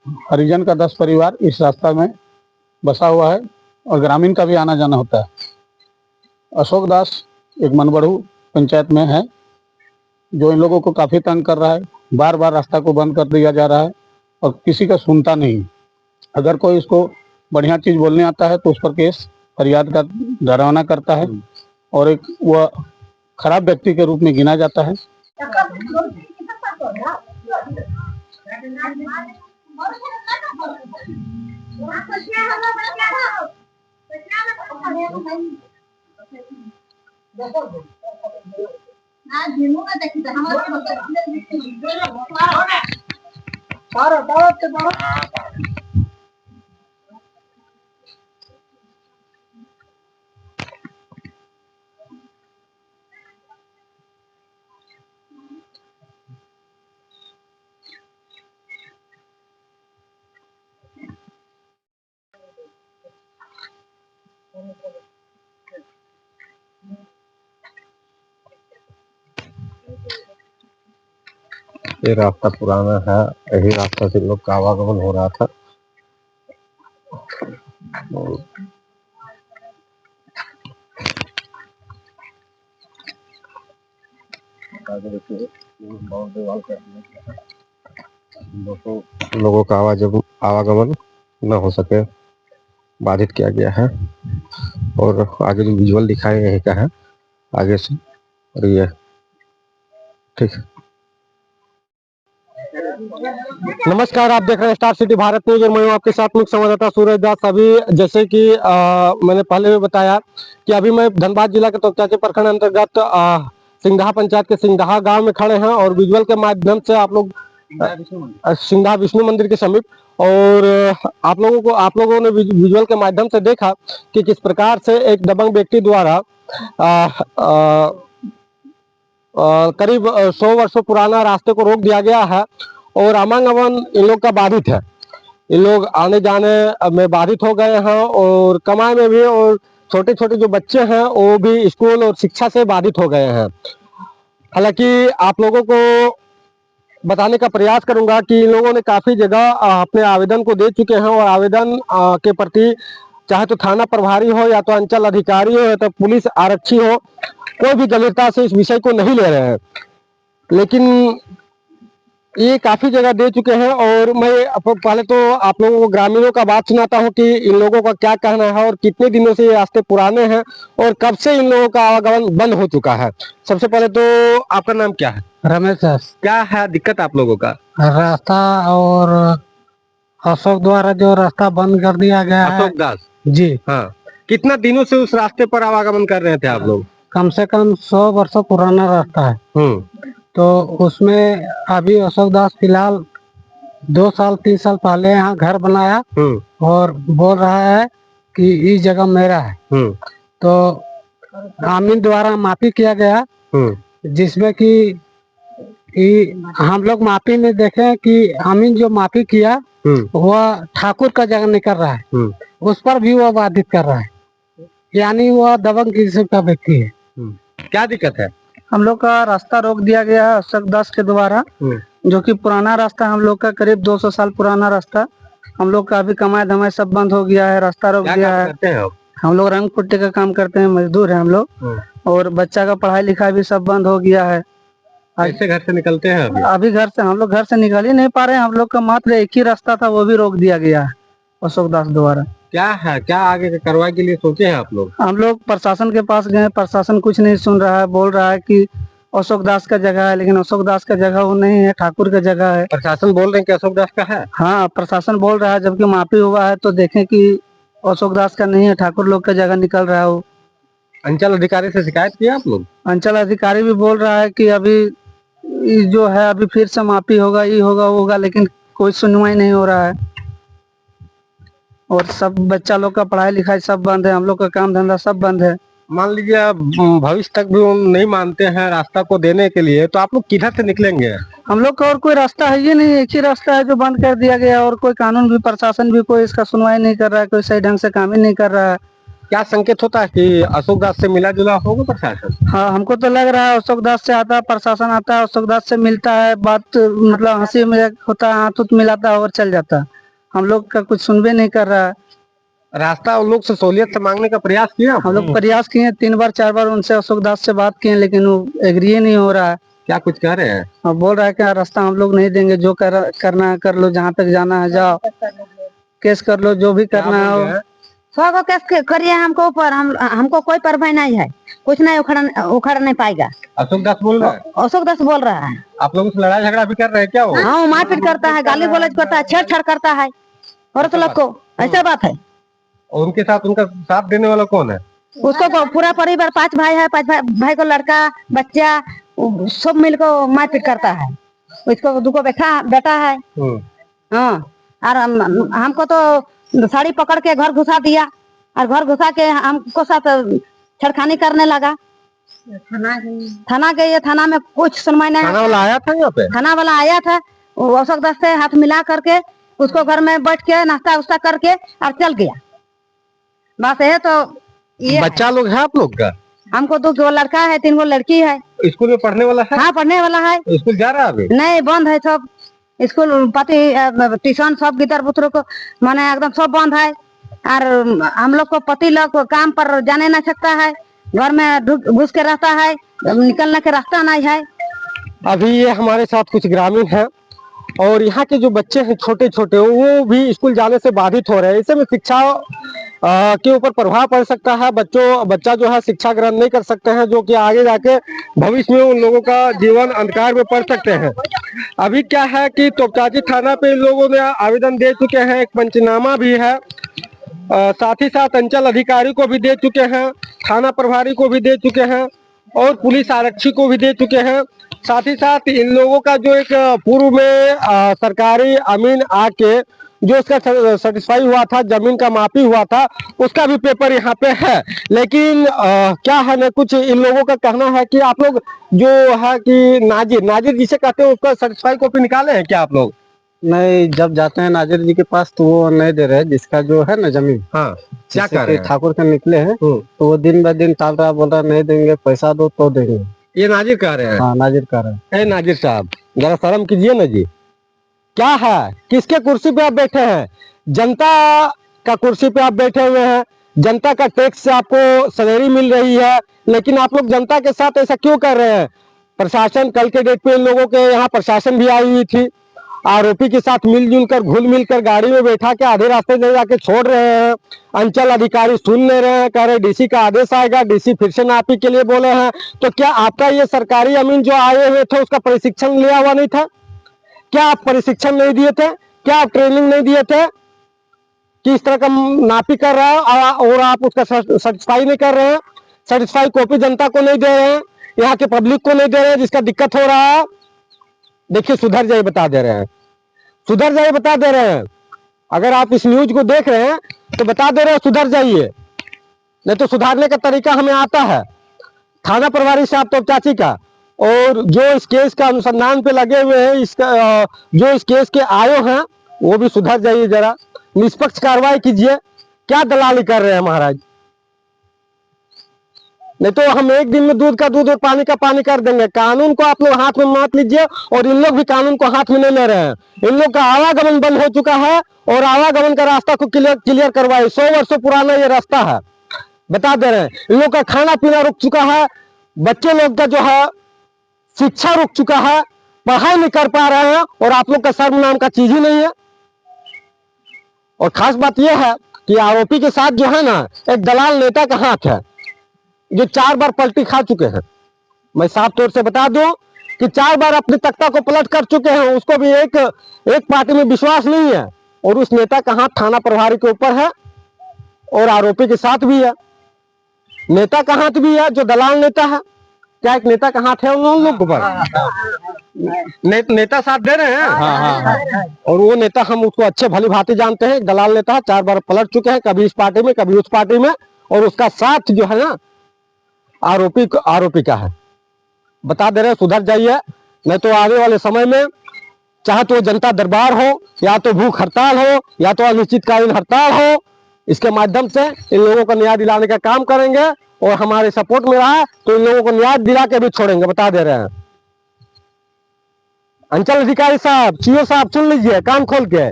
हरिजन का 10 परिवार इस रास्ता में बसा हुआ है और ग्रामीण का भी आना जाना होता है। अशोक दास एक मनबड़ू पंचायत में है जो इन लोगों को काफी तंग कर रहा है। बार बार रास्ता को बंद कर दिया जा रहा है और किसी का सुनता नहीं। अगर कोई इसको बढ़िया चीज बोलने आता है तो उस पर केस फरियाद का डरावना करता है और एक वह खराब व्यक्ति के रूप में गिना जाता है। ये रास्ता पुराना है, यही रास्ता से लोग का आवागमन हो रहा था। लोगों का आवागमन न हो सके बाधित किया गया है और आगे जो विजुअल दिखाए यही का है आगे से। और ये ठीक है। नमस्कार, आप देख रहे हैं स्टार सिटी भारत न्यूज और मैं हूं आपके साथ मुख्य संवाददाता सूरज दास। अभी जैसे कि मैंने पहले भी बताया कि अभी मैं धनबाद जिला के तोपचांची प्रखंड अंतर्गत सिंगदहा पंचायत के सिंगदहा गांव में खड़े हैं और विजुअल के माध्यम से आप लोग सिंगदहा विष्णु मंदिर के समीप और आप लोगों ने विजुअल के माध्यम से देखा कि किस प्रकार से एक दबंग व्यक्ति द्वारा करीब 100 वर्षों पुराना रास्ते को रोक दिया गया है और आवागमन इन लोग का बाधित है। इन लोग आने जाने में बाधित हो गए हैं और कमाई में भी, और छोटे छोटे जो बच्चे हैं वो भी स्कूल और शिक्षा से बाधित हो गए हैं। हालांकि आप लोगों को बताने का प्रयास करूंगा कि इन लोगों ने काफी जगह अपने आवेदन को दे चुके हैं और आवेदन के प्रति चाहे तो थाना प्रभारी हो या तो अंचल अधिकारी हो या तो पुलिस आरक्षी हो, कोई भी गंभीरता से इस विषय को नहीं ले रहे हैं। लेकिन ये काफी जगह दे चुके हैं और मैं पहले तो आप लोगों को ग्रामीणों का बात सुनाता हूं कि इन लोगों का क्या कहना है और कितने दिनों से ये रास्ते पुराने हैं और कब से इन लोगों का आवागमन बंद हो चुका है। सबसे पहले तो आपका नाम क्या है? रमेश सर। क्या है दिक्कत आप लोगों का? रास्ता और अशोक द्वारा जो रास्ता बंद कर दिया गया है। अशोक दास जी हाँ। कितना दिनों से उस रास्ते पर आवागमन कर रहे थे आप लोग? कम से कम 100 वर्षों पुराना रास्ता है। तो उसमें अभी अशोक दास फिलहाल 2 साल 3 साल पहले यहाँ घर बनाया और बोल रहा है कि इस जगह मेरा है। तो आमीन द्वारा माफी किया गया जिसमें कि हम लोग माफी में देखे कि आमीन जो माफी किया वह ठाकुर का जगह निकल रहा है, उस पर भी वह बाधित कर रहा है, यानी वह दबंग किस्म का व्यक्ति है। क्या दिक्कत है? हम लोग का रास्ता रोक दिया गया है अशोक दास के द्वारा, जो कि पुराना रास्ता हम लोग का करीब 200 साल पुराना रास्ता। हम लोग का अभी कमाई धमाई सब बंद हो गया है, रास्ता रोक दिया है। हम लोग रंग पुट्टी का काम करते हैं, मजदूर हैं हम लोग, और बच्चा का पढ़ाई लिखाई भी सब बंद हो गया है। कैसे घर से निकलते हैं? अभी घर से हम लोग घर से निकल ही नहीं पा रहे हैं। हम लोग का मात्र एक ही रास्ता था, वो भी रोक दिया गया है अशोक दास द्वारा। क्या है, क्या आगे के कार्रवाई के लिए सोचे हैं आप लोग? हम लोग प्रशासन के पास गए, प्रशासन कुछ नहीं सुन रहा है, बोल रहा है कि अशोक दास का जगह है, लेकिन अशोक दास का जगह वो नहीं है, ठाकुर का जगह है। प्रशासन बोल रहे हैं कि अशोक दास का है? हाँ, प्रशासन बोल रहा है, जबकि माफी हुआ है तो देखें कि अशोक दास का नहीं है, ठाकुर लोग का जगह निकल रहा है वो। अंचल अधिकारी से शिकायत किया आप लोग? अंचल अधिकारी भी बोल रहा है कि अभी जो है अभी फिर से माफी होगा, ये होगा वो होगा, लेकिन कोई सुनवाई नहीं हो रहा है और सब बच्चा लोग का पढ़ाई लिखाई सब बंद है, हम लोग का काम धंधा सब बंद है। मान लीजिए भविष्य तक भी वो नहीं मानते हैं रास्ता को देने के लिए, तो आप लोग किधर से निकलेंगे? हम लोग का और कोई रास्ता है ही नहीं, एक ही रास्ता है जो बंद कर दिया गया और कोई कानून भी, प्रशासन भी कोई इसका सुनवाई नहीं कर रहा है, कोई सही ढंग से काम ही नहीं कर रहा है। क्या संकेत होता है कि अशोक दास से मिला जुला होगा प्रशासन? हाँ, हमको तो लग रहा है अशोक दास से आता है, प्रशासन आता है, अशोक दास से मिलता है, बात मतलब हंसी मजाक होता है, हाथ उथ मिलाता है और चल जाता है। हम लोग का कुछ सुनबे नहीं कर रहा है। रास्ता उन लोग से सहूलियत से मांगने का प्रयास किया? हम लोग प्रयास किए 3 बार 4 बार उनसे, अशोक दास से बात किए, लेकिन वो एग्री नहीं हो रहा है। क्या कुछ कह रहे हैं? और बोल रहा है कि रास्ता हम लोग नहीं देंगे, जो करना है कर लो, जहाँ तक जाना है जाओ, केस कर लो, जो भी करना है। 100 को केस करिए हमको ऊपर, हमको कोई परवाह नहीं है, कुछ नहीं उखड़ नहीं पाएगा। अशोक दास बोल रहा है? अशोक दास बोल रहा है। आप लोगों से लड़ाई झगड़ा भी कर रहे हैं क्या? वो हाँ, मारपीट करता है, गाली गलौज करता है, छेड़छाड़ करता है औरत लोग को, ऐसा बात है। और उनके साथ उनका साथ देने वाला कौन है? उसको पूरा परिवार 5 भाई है, 5 भाई को लड़का बच्चा सब मिलकर मारपीट करता है। उसको 2 बेटा है। हाँ, और हमको तो साड़ी पकड़ के घर घुसा दिया, और घर घुसा के हमको साथ छेड़खानी करने लगा। थाना गए, थाना में कुछ सुनवाई नहीं। थाना वाला आया था यहाँ पे? थाना वाला आया था, अशोक दास से हाथ मिला करके उसको घर में बैठ के नाश्ता उस्ता करके और चल गया। बस है। तो ये बच्चा लोग है आप लोग का? हमको 2 लड़का है, 3 लड़की है। स्कूल में पढ़ने वाला है? हाँ, पढ़ने वाला है। स्कूल जा रहा है अभी? नहीं, बंद है सब स्कूल, ट्यूशन सब गिटार बुतरों को माने एकदम सब बंद है। और हम लोग को पति लोग काम पर जाने नहीं सकता है, घर में घुस के रहता है, निकलने के रास्ता नहीं है। अभी ये हमारे साथ कुछ ग्रामीण हैं, और यहाँ के जो बच्चे हैं छोटे छोटे, वो भी स्कूल जाने से बाधित हो रहे हैं। इससे में शिक्षा के ऊपर प्रभाव पड़ सकता है। बच्चा जो है शिक्षा ग्रहण नहीं कर सकते हैं, जो कि आगे जाके भविष्य में उन लोगों का जीवन अंधकार में पड़ सकते हैं। अभी क्या है कि तोपचांची थाना पे इन लोगों ने आवेदन दे चुके हैं, एक पंचनामा भी है, साथ ही साथ अंचल अधिकारी को भी दे चुके हैं, थाना प्रभारी को भी दे चुके हैं, और पुलिस आरक्षी को भी दे चुके हैं। साथ ही साथ इन लोगों का जो एक पूर्व में सरकारी अमीन आके जो इसका सेटिस्फाई हुआ था, जमीन का मापी हुआ था, उसका भी पेपर यहाँ पे है। लेकिन क्या है ना, कुछ इन लोगों का कहना है कि आप लोग जो है कि नाजिर जिसे कहते हैं, उसका सेटिस्फाई कॉपी निकाले हैं क्या आप लोग? नहीं, जब जाते हैं नाजिर जी के पास तो वो नहीं दे रहे, जिसका जो है ना जमीन, हाँ, क्या कर रहे हैं? ठाकुर के निकले हैं, तो वो दिन ब दिन टाल रहा, बोल रहा नहीं देंगे, पैसा दो तो देंगे। ये नाजिर कह रहे हैं? हाँ, नाजिर कह रहे हैं। नाजिर साहब, जरा शर्म कीजिए ना जी। क्या है, किसके कुर्सी पे आप बैठे हैं? जनता का कुर्सी पे आप बैठे हुए हैं, जनता का टैक्स से आपको सैलरी मिल रही है, लेकिन आप लोग जनता के साथ ऐसा क्यों कर रहे हैं? प्रशासन, कल के डेट पे इन लोगों के यहाँ प्रशासन भी आई हुई थी, आरोपी के साथ मिलजुल कर घुल मिलकर गाड़ी में बैठा के आधे रास्ते ले जाके छोड़ रहे हैं। अंचल अधिकारी सुन नहीं रहे हैं, कह रहे डीसी का आदेश आएगा, डीसी फिर से नापी के लिए बोले हैं। तो क्या आपका ये सरकारी अमीन जो आए हुए थे उसका प्रशिक्षण लिया हुआ नहीं था? क्या आप प्रशिक्षण नहीं दिए थे? क्या आप ट्रेनिंग नहीं दिए थे कि इस तरह का नापी कर रहा है और आप उसका सेटिस्फाई नहीं कर रहे हैं? सेटिस्फाई कॉपी जनता को नहीं दे रहे हैं, यहाँ के पब्लिक को नहीं दे रहे हैं, जिसका दिक्कत हो रहा है। देखिए, सुधर जाइए बता दे रहे हैं, सुधर जाइए बता दे रहे हैं। अगर आप इस न्यूज को देख रहे हैं तो बता दे रहे हैं सुधर जाइए, नहीं तो सुधारने का तरीका हमें आता है। थाना प्रभारी साहब तोपचांची का, और जो इस केस का अनुसंधान पे लगे हुए हैं, जो इस केस के आयो हैं, वो भी सुधर जाइए, जरा निष्पक्ष कार्रवाई कीजिए। क्या दलाली कर रहे हैं महाराज? नहीं तो हम एक दिन में दूध का दूध और पानी का पानी कर देंगे। कानून को आप लोग हाथ में मत लीजिए, और इन लोग भी कानून को हाथ में नहीं ले रहे हैं। इन लोग का आवागमन बंद हो चुका है, और आवागमन का रास्ता को क्लियर करवाए। 100 वर्षों पुराना ये रास्ता है, बता दे रहे हैं। इन लोग का खाना पीना रुक चुका है, बच्चे लोग का जो है शिक्षा रुक चुका है, पढ़ाई नहीं कर पा रहे हैं, और आप लोग का शर्म नाम का चीज ही नहीं है। और खास बात यह है कि आरोपी के साथ जो है ना, एक दलाल नेता का हाथ है, जो 4 बार पलटी खा चुके हैं। मैं साफ तौर से बता दूं कि 4 बार अपने तख्ता को पलट कर चुके हैं। उसको भी एक पार्टी में विश्वास नहीं है, और उस नेता का हाथ थाना प्रभारी के ऊपर है, और आरोपी के साथ भी है। नेता का हाथ भी है, जो दलाल नेता है। क्या एक नेता का हाथ है उन लोगों पर? नेता साथ दे रहे हैं। हाँ। और वो नेता, हम उसको अच्छे भली भांति जानते हैं, दलाल नेता है, 4 बार पलट चुके हैं, कभी इस पार्टी में कभी उस पार्टी में, और उसका साथ जो है ना आरोपी का है। बता दे रहे, सुधर जाइए, नहीं तो आने वाले समय में चाहे तो जनता दरबार हो, या तो भूख हड़ताल हो, या तो अनिश्चितकालीन हड़ताल हो, इसके माध्यम से इन लोगों को न्याय दिलाने का काम करेंगे और हमारे सपोर्ट में रहा तो इन लोगों को न्याय दिला के भी छोड़ेंगे, बता दे रहे हैं। अंचल अधिकारी साहब, सीओ साहब, सुन लीजिए कान खोल के,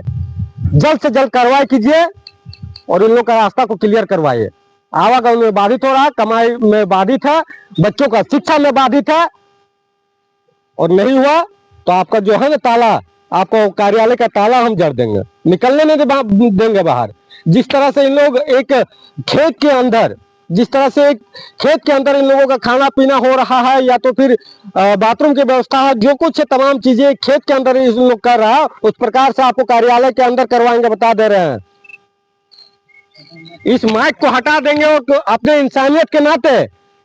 जल्द से जल्द कार्रवाई कीजिए और इन लोगों का रास्ता को क्लियर करवाइए। आवागमन में बाधित हो रहा है, कमाई में बाधित है, बच्चों का शिक्षा में बाधित है, और नहीं हुआ तो आपका जो है ना ताला, आपको कार्यालय का ताला हम जड़ देंगे, निकलने नहीं देंगे बाहर। जिस तरह से इन लोग एक खेत के अंदर, जिस तरह से एक खेत के अंदर इन लोगों का खाना पीना हो रहा है या तो फिर बाथरूम की व्यवस्था है, जो कुछ है तमाम चीजें खेत के अंदर इन लोग कर रहा है, उस प्रकार से आपको कार्यालय के अंदर करवाएंगे, बता दे रहे हैं। इस माइक को हटा देंगे और अपने इंसानियत के नाते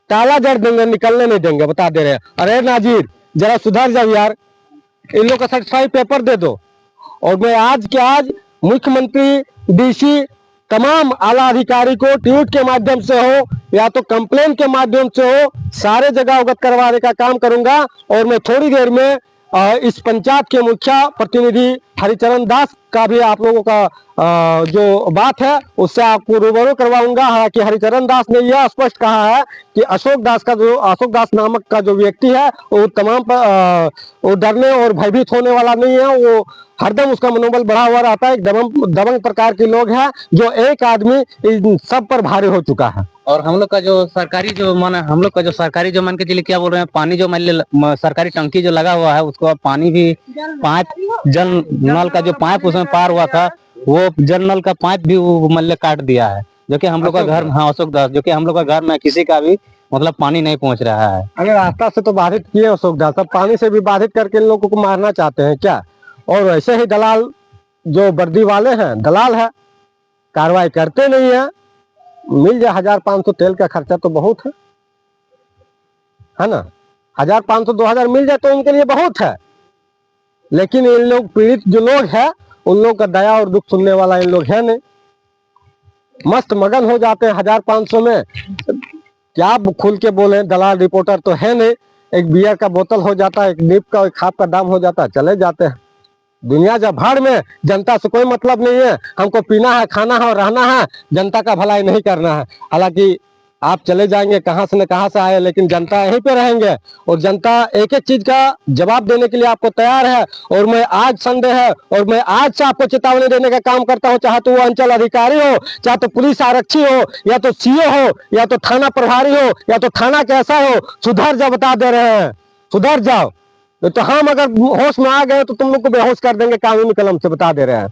ताला जड़ देंगे, निकलने नहीं देंगे, बता दे रहे हैं। अरे नाजिर जरा सुधर जाओ यार, इन लोग का सर्टिफाइड पेपर दे दो। और मैं आज के आज मुख्यमंत्री, डीसी, तमाम आला अधिकारी को ट्वीट के माध्यम से हो या तो कंप्लेन के माध्यम से हो, सारे जगह अवगत करवाने का काम करूंगा। और मैं थोड़ी देर में इस पंचायत के मुखिया प्रतिनिधि हरिचरण दास का भी आप लोगों का जो बात है उससे आपको रूबरू करवाऊंगा। हालांकि हरिचरण दास ने यह स्पष्ट कहा है कि अशोक दास नामक का जो व्यक्ति है वो तमाम वो डरने और भयभीत होने वाला नहीं है, वो हरदम उसका मनोबल बढ़ा हुआ रहता है। एक दबंग प्रकार के लोग हैं, जो एक आदमी इन सब पर भारी हो चुका है। और हम लोग का जो सरकारी जो मान के चलिए क्या बोल रहे हैं, पानी जो मान सरकारी टंकी जो लगा हुआ है उसको अब पानी भी पाइप जल नल का जो पाइप उसमें पार हुआ था, वो जल नल का पाइप भी वो मल्ले काट दिया है, जो कि हम लोग का घर, हाँ अशोक दास, जो कि हम लोग का घर में किसी का भी मतलब पानी नहीं पहुंच रहा है। अगर रास्ता से तो बाधित किए अशोक दास, अब पानी से भी बाधित करके इन लोगों को मारना चाहते हैं क्या? और ऐसे ही दलाल जो वर्दी वाले हैं, दलाल है, कार्रवाई करते नहीं है। मिल जाए 1500 तेल का खर्चा तो बहुत है ना, 1500 2000 मिल जाए तो उनके लिए बहुत है। लेकिन इन लोग पीड़ित जो लोग हैं उन लोग का दया और दुख सुनने वाला इन लोग है नहीं, मस्त मगन हो जाते हैं 1500 में। क्या आप खुल के बोले, दलाल रिपोर्टर तो है नहीं, एक बियर का बोतल हो जाता है, एक नीप का, एक खाप का दाम हो जाता है, चले जाते हैं। दुनिया जब भाड़ में, जनता से कोई मतलब नहीं है, हमको पीना है, खाना है और रहना है, जनता का भलाई नहीं करना है। हालांकि आप चले जाएंगे कहां से न कहां से आए, लेकिन जनता यहीं पे रहेंगे और जनता एक एक चीज का जवाब देने के लिए आपको तैयार है। और मैं आज संदेह है और मैं आज से आपको चेतावनी देने का काम करता हूं, चाहे तो वो अंचल अधिकारी हो, चाहे तो पुलिस आरक्षी हो, या तो सीओ हो, या तो थाना प्रभारी हो, या तो थाना कैसा हो, सुधर जाओ, बता दे रहे हैं, सुधर जाओ। तो हम अगर होश में आ गए तो तुम लोग को बेहोश कर देंगे कानूनी कलम से, बता दे रहे हैं,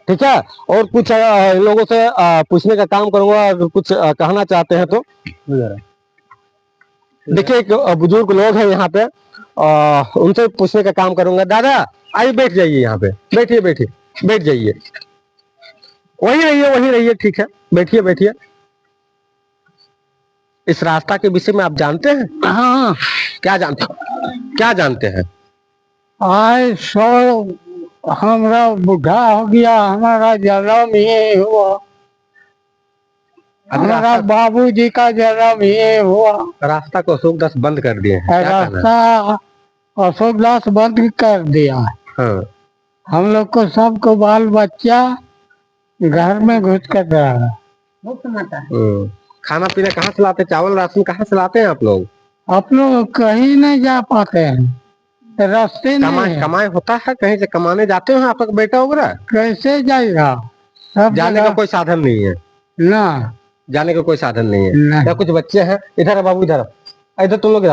ठीक है। और कुछ इन लोगों से पूछने का काम करूंगा, अगर कुछ कहना चाहते हैं तो। देखिए एक बुजुर्ग लोग हैं यहाँ पे, उनसे पूछने का काम करूंगा। दादा आइए, बैठ जाइए, यहाँ पे बैठिए, बैठ जाइए, वही रहिए, ठीक है, बैठिए। इस रास्ता के विषय में आप जानते हैं? हाँ, क्या जानते हैं? आज सो हमारा बुढ़ा हो गया, हमारा जन्म ये हुआ, हमारा बाबूजी का जन्म ये हुआ। रास्ता को अशोक दास बंद कर दिए हैं, रास्ता अशोक दास बंद कर दिया है। हाँ। हम लोग को सबको बाल बच्चा घर में घुस कर रहा है। खाना पीना कहाँ से लाते, चावल राशन कहाँ से लाते हैं आप लोग? आप लोग कहीं नहीं जा पाते हैं, रास्ते नहीं। कमाई होता है, कहीं से कमाने जाते हो आप लोग, बेटा वगैरह कैसे जाएगा? सब जाने का कोई साधन नहीं है ना, जाने का कोई साधन नहीं है। क्या कुछ बच्चे हैं? इधर है बाबू, इधर तुम लोग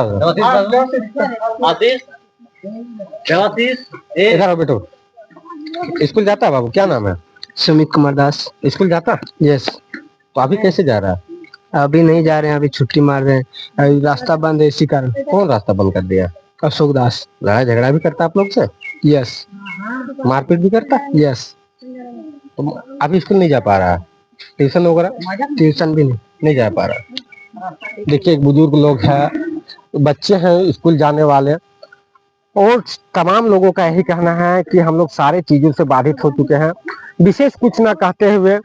इधर बेटो। स्कूल जाता है बाबू? क्या नाम है? सुमित कुमार दास। स्कूल जाता है? यस। तो अभी कैसे जा रहा है? अभी नहीं जा रहे हैं, अभी छुट्टी मार रहे हैं, रास्ता बंद है इसी कारण। कौन रास्ता बंद कर दिया? अशोक दास। लड़ाई झगड़ा भी करता है आप लोग से? यस। मारपीट भी करता है? यस। तो अभी स्कूल नहीं जा पा रहा है? ट्यूशन वगैरह? ट्यूशन भी नहीं जा पा रहा। देखिए एक बुजुर्ग लोग हैं, बच्चे हैं स्कूल जाने वाले, और तमाम लोगों का यही कहना है कि हम लोग सारे चीजों से बाधित हो चुके हैं। विशेष कुछ ना कहते हुए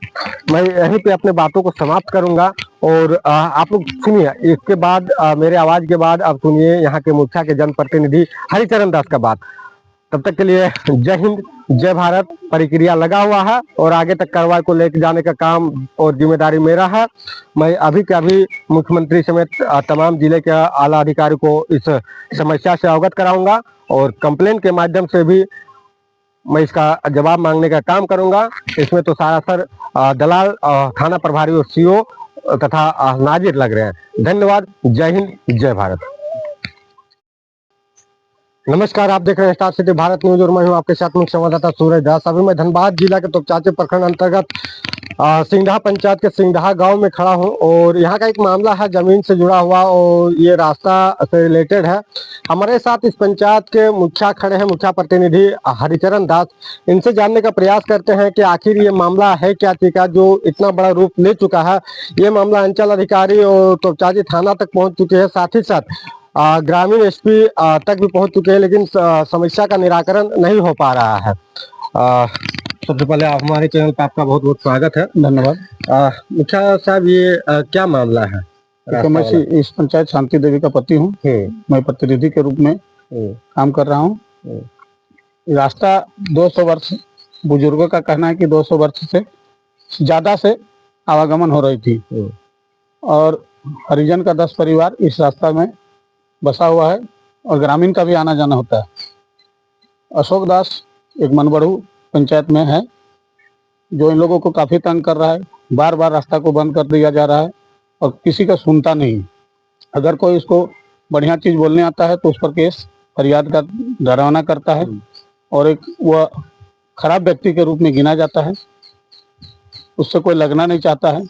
मैं यहीं पे अपने बातों को समाप्त करूंगा। और आप लोग सुनिए, इसके बाद मेरे आवाज के बाद आप सुनिए यहाँ के मुखिया के जनप्रतिनिधि हरिचरण दास का बात। तब तक के लिए जय हिंद, जय भारत प्रक्रिया लगा हुआ है और आगे तक कार्रवाई को लेकर जाने का काम और जिम्मेदारी मेरा है। मैं अभी के अभी मुख्यमंत्री समेत तमाम जिले के आला अधिकारी को इस समस्या से अवगत कराऊंगा और कंप्लेन के माध्यम से भी मैं इसका जवाब मांगने का काम करूंगा। इसमें तो सरासर दलाल, थाना प्रभारी और सीओ तथा नाजिर लग रहे हैं। धन्यवाद। जय हिंद, जय भारत। नमस्कार, आप देख रहे हैं स्टार सिटी भारत न्यूज और मैं हूं आपके साथ मुख्य संवाददाता सूरज दास। अभी मैं धनबाद जिला के तोपचांची प्रखंड अंतर्गत सिंगढा पंचायत के सिंगढा गांव में खड़ा हूं और यहां का एक मामला है जमीन से जुड़ा हुआ और ये रास्ता से रिलेटेड है। हमारे साथ इस पंचायत के मुखिया खड़े हैं, मुखिया प्रतिनिधि हरिचरण दास। इनसे जानने का प्रयास करते हैं कि आखिर ये मामला है क्या चीज का जो इतना बड़ा रूप ले चुका है। ये मामला अंचल अधिकारी और तोपचांची थाना तक पहुंच चुके हैं, साथ ही साथ ग्रामीण एसपी तक भी पहुंच चुके हैं, लेकिन समस्या का निराकरण नहीं हो पा रहा है। सबसे पहले हमारे चैनल पर आपका बहुत बहुत स्वागत है। धन्यवाद। मुखिया साहब, ये क्या मामला है? तो मैं इस पंचायत शांति देवी का पति हूँ। मैं प्रतिनिधि के रूप में काम कर रहा हूँ। रास्ता 200 वर्ष, बुजुर्गों का कहना है कि 200 वर्ष से ज्यादा से आवागमन हो रही थी और हरिजन का 10 परिवार इस रास्ता में बसा हुआ है और ग्रामीण का भी आना जाना होता है। अशोक दास एक मनबड़ू पंचायत में है जो इन लोगों को काफी तंग कर रहा है। बार बार रास्ता को बंद कर दिया जा रहा है और किसी का सुनता नहीं। अगर कोई इसको बढ़िया चीज बोलने आता है तो उस पर केस फरियाद का डरावना करता है और एक वह खराब व्यक्ति के रूप में गिना जाता है। उससे कोई लगना नहीं चाहता है।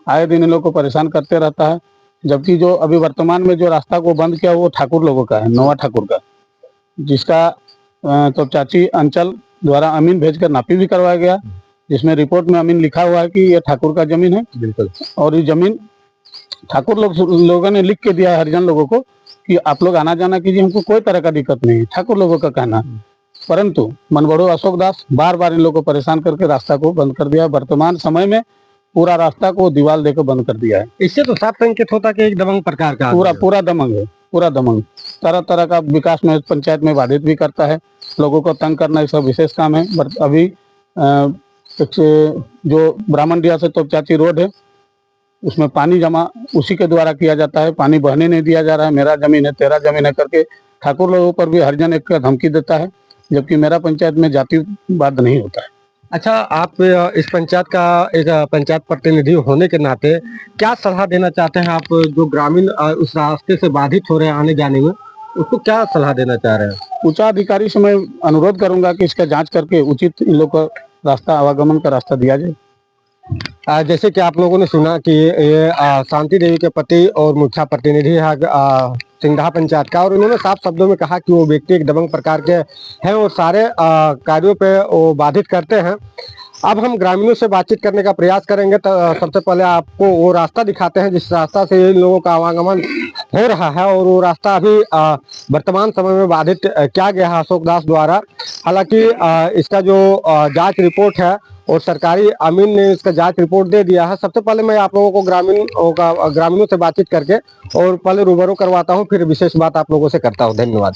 आए दिन इन लोगों को परेशान करते रहता है। जबकि जो अभी वर्तमान में जो रास्ता को बंद किया वो ठाकुर लोगों का है, नोवा ठाकुर का, जिसका तोपचांची अंचल द्वारा अमीन भेजकर नापी भी करवाया गया, जिसमें रिपोर्ट में अमीन लिखा हुआ है कि ये ठाकुर का जमीन है। बिल्कुल। और ये जमीन ठाकुर लोगों ने लिख के दिया है हरिजन लोगों को कि आप लोग आना जाना कीजिए, हमको कोई तरह का दिक्कत नहीं है, ठाकुर लोगों का कहना। परंतु मनबड़ो अशोक दास बार बार इन लोगों को परेशान करके रास्ता को बंद कर दिया। वर्तमान समय में पूरा रास्ता को दीवार देकर बंद कर दिया है। इससे तो साफ संकेत होता है कि एक दबंग प्रकार का पूरा दमंग है, पूरा दमंग। तरह तरह का विकास में पंचायत में बाधित भी करता है। लोगों को तंग करना इसका विशेष काम है। अभी जो ब्राह्मणडिया से तोपचांची रोड है उसमें पानी जमा उसी के द्वारा किया जाता है। पानी बहने नहीं दिया जा रहा है। मेरा जमीन है, तेरा जमीन है करके ठाकुर लोगों पर भी हरिजन एक धमकी देता है, जबकि मेरा पंचायत में जातिवाद नहीं होता है। अच्छा, आप इस पंचायत का एक पंचायत प्रतिनिधि होने के नाते क्या सलाह देना चाहते हैं? आप जो ग्रामीण उस रास्ते से बाधित हो रहे हैं आने जाने में, उसको क्या सलाह देना चाह रहे हैं? उच्च अधिकारी से मैं अनुरोध करूंगा कि इसका जांच करके उचित इन लोग को रास्ता, आवागमन का रास्ता दिया जाए। जैसे कि आप लोगों ने सुना कि ये शांति देवी के पति और मुखिया प्रतिनिधि है सिंगढा पंचायत का, और उन्होंने साफ शब्दों में कहा कि वो व्यक्ति एक दबंग प्रकार के हैं और सारे कार्यों पे वो बाधित करते हैं। अब हम ग्रामीणों से बातचीत करने का प्रयास करेंगे। तो सबसे पहले आपको वो रास्ता दिखाते हैं जिस रास्ता से इन लोगों का आवागमन हो रहा है, और वो रास्ता अभी वर्तमान समय में बाधित किया गया है अशोक दास द्वारा। हालांकि इसका जो जांच रिपोर्ट है और सरकारी अमीन ने इसका जांच रिपोर्ट दे दिया है। सबसे पहले मैं आप लोगों को ग्रामीणों से बातचीत करके और पहले रूबरू करवाता हूं, फिर विशेष बात आप लोगों से करता हूं। धन्यवाद।